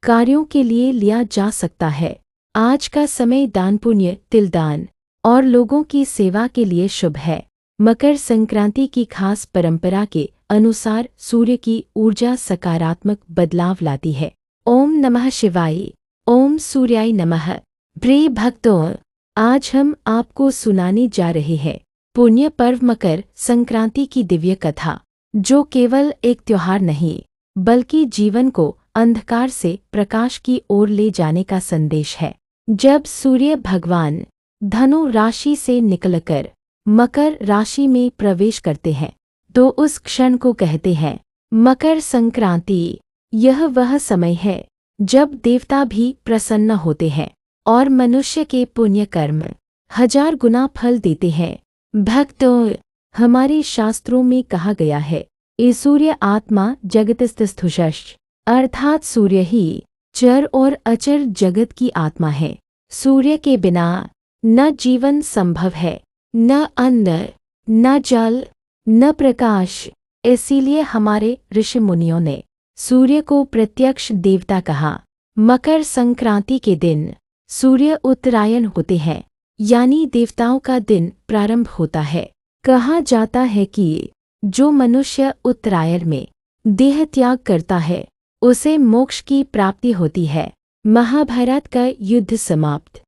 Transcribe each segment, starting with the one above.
कार्यों के लिए लिया जा सकता है। आज का समय दान पुण्य, तिलदान और लोगों की सेवा के लिए शुभ है। मकर संक्रांति की खास परंपरा के अनुसार सूर्य की ऊर्जा सकारात्मक बदलाव लाती है। ओम नमः शिवाय। ओम सूर्याय नमः। प्रिय भक्तों, आज हम आपको सुनाने जा रहे हैं पुण्य पर्व मकर संक्रांति की दिव्य कथा, जो केवल एक त्योहार नहीं बल्कि जीवन को अंधकार से प्रकाश की ओर ले जाने का संदेश है। जब सूर्य भगवान धनु राशि से निकलकर मकर राशि में प्रवेश करते हैं तो उस क्षण को कहते हैं मकर संक्रांति। यह वह समय है जब देवता भी प्रसन्न होते हैं और मनुष्य के पुण्य कर्म 1000 गुना फल देते हैं। भक्तों, हमारे शास्त्रों में कहा गया है ये सूर्य आत्मा जगतस्थुषश्च, अर्थात सूर्य ही चर और अचर जगत की आत्मा है। सूर्य के बिना न जीवन संभव है, न अन्न, न जल, न प्रकाश। इसीलिए हमारे ऋषि मुनियों ने सूर्य को प्रत्यक्ष देवता कहा। मकर संक्रांति के दिन सूर्य उत्तरायण होते हैं, यानी देवताओं का दिन प्रारंभ होता है। कहा जाता है कि जो मनुष्य उत्तरायण में देह त्याग करता है उसे मोक्ष की प्राप्ति होती है। महाभारत का युद्ध समाप्त।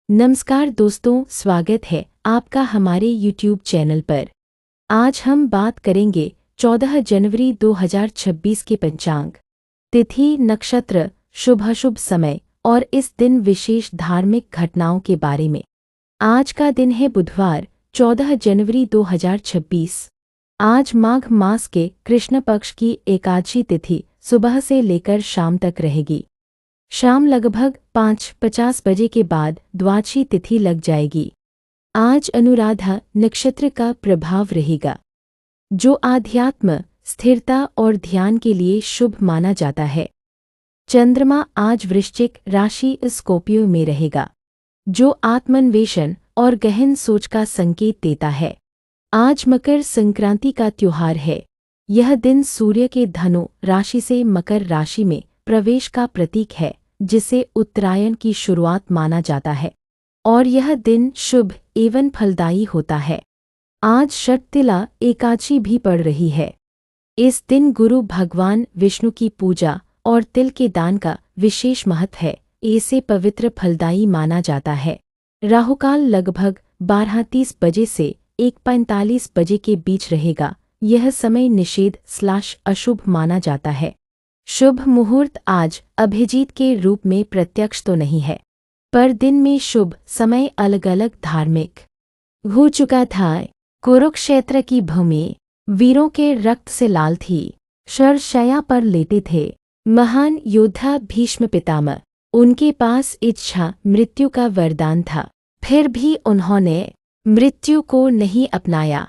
नमस्कार दोस्तों, स्वागत है आपका हमारे YouTube चैनल पर। आज हम बात करेंगे 14 जनवरी 2026 के पंचांग, तिथि, नक्षत्र, शुभ समय और इस दिन विशेष धार्मिक घटनाओं के बारे में। आज का दिन है बुधवार 14 जनवरी 2026। आज माघ मास के कृष्ण पक्ष की एकादशी तिथि सुबह से लेकर शाम तक रहेगी। शाम लगभग 5:50 बजे के बाद द्वादशी तिथि लग जाएगी। आज अनुराधा नक्षत्र का प्रभाव रहेगा, जो आध्यात्म, स्थिरता और ध्यान के लिए शुभ माना जाता है। चंद्रमा आज वृश्चिक राशि स्कॉर्पियो में रहेगा, जो आत्मान्वेषण और गहन सोच का संकेत देता है। आज मकर संक्रांति का त्योहार है। यह दिन सूर्य के धनु राशि से मकर राशि में प्रवेश का प्रतीक है, जिसे उत्तरायण की शुरुआत माना जाता है और यह दिन शुभ एवं फलदायी होता है। आज षटतिला एकादशी भी पड़ रही है। इस दिन गुरु भगवान विष्णु की पूजा और तिल के दान का विशेष महत्व है। इसे पवित्र फलदायी माना जाता है। राहुकाल लगभग 12:30 बजे से 1:45 बजे के बीच रहेगा। यह समय निषेध/अशुभ माना जाता है। शुभ मुहूर्त आज अभिजीत के रूप में प्रत्यक्ष तो नहीं है, पर दिन में शुभ समय अलग अलग धार्मिक हो चुका था। कुरुक्षेत्र की भूमि वीरों के रक्त से लाल थी। शरशय्या पर लेटे थे महान योद्धा भीष्म पितामह। उनके पास इच्छा मृत्यु का वरदान था, फिर भी उन्होंने मृत्यु को नहीं अपनाया।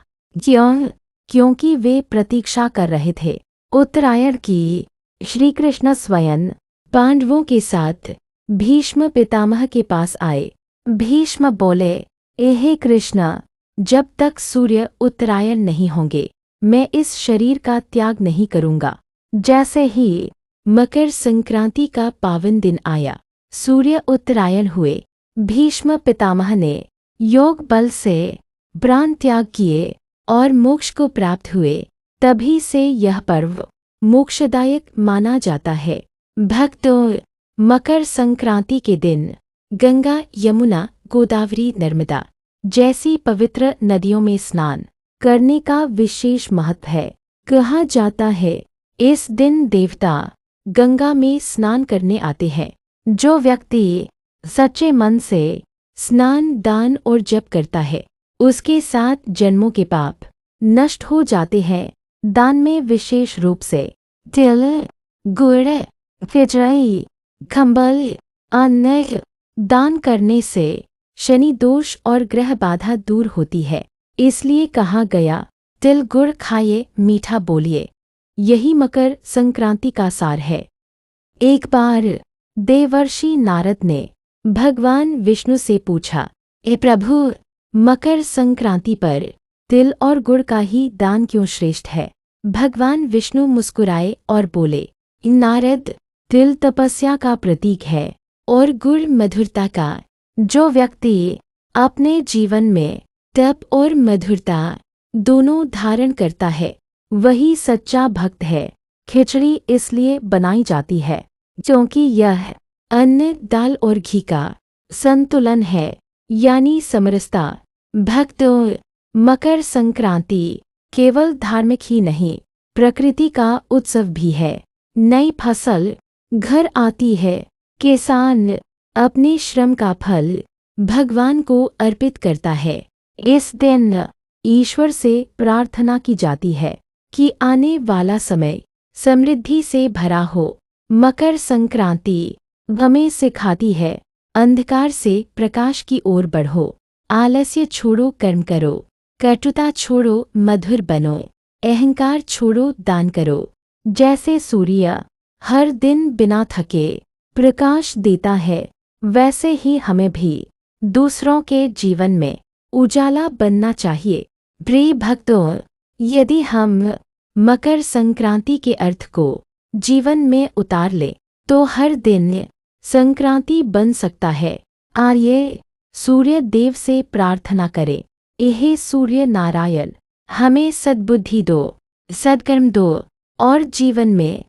क्योंकि वे प्रतीक्षा कर रहे थे उत्तरायण की। श्री कृष्ण स्वयं पांडवों के साथ भीष्म पितामह के पास आए। भीष्म बोले, हे कृष्ण, जब तक सूर्य उत्तरायण नहीं होंगे मैं इस शरीर का त्याग नहीं करूँगा। जैसे ही मकर संक्रांति का पावन दिन आया, सूर्य उत्तरायण हुए। भीष्म पितामह ने योग बल से प्राण त्याग किए और मोक्ष को प्राप्त हुए। तभी से यह पर्व मोक्षदायक माना जाता है। भक्तों, मकर संक्रांति के दिन गंगा, यमुना, गोदावरी, नर्मदा जैसी पवित्र नदियों में स्नान करने का विशेष महत्व है। कहा जाता है इस दिन देवता गंगा में स्नान करने आते हैं। जो व्यक्ति सच्चे मन से स्नान, दान और जप करता है उसके 7 जन्मों के पाप नष्ट हो जाते हैं। दान में विशेष रूप से तिल, गुड़, खिचड़ी, कंबल, अन्न दान करने से शनि दोष और ग्रह बाधा दूर होती है। इसलिए कहा गया तिल गुड़ खाइए, मीठा बोलिए। यही मकर संक्रांति का सार है। एक बार देवर्षि नारद ने भगवान विष्णु से पूछा, हे प्रभु, मकर संक्रांति पर तिल और गुड़ का ही दान क्यों श्रेष्ठ है? भगवान विष्णु मुस्कुराए और बोले, नारद, तिल तपस्या का प्रतीक है और गुड़ मधुरता का। जो व्यक्ति अपने जीवन में तप और मधुरता दोनों धारण करता है वही सच्चा भक्त है। खिचड़ी इसलिए बनाई जाती है क्योंकि यह अन्न, दाल और घी का संतुलन है, यानी समरसता। भक्तों, मकर संक्रांति केवल धार्मिक ही नहीं, प्रकृति का उत्सव भी है। नई फसल घर आती है, किसान अपने श्रम का फल भगवान को अर्पित करता है। इस दिन ईश्वर से प्रार्थना की जाती है कि आने वाला समय समृद्धि से भरा हो। मकर संक्रांति हमें सिखाती है, अंधकार से प्रकाश की ओर बढ़ो, आलस्य छोड़ो कर्म करो, कटुता छोड़ो मधुर बनो, अहंकार छोड़ो दान करो। जैसे सूर्य हर दिन बिना थके प्रकाश देता है, वैसे ही हमें भी दूसरों के जीवन में उजाला बनना चाहिए। प्रिय भक्तों, यदि हम मकर संक्रांति के अर्थ को जीवन में उतार लें तो हर दिन संक्रांति बन सकता है। आइए सूर्य देव से प्रार्थना करें, हे सूर्य नारायण, हमें सद्बुद्धि दो, सद्कर्म दो और जीवन में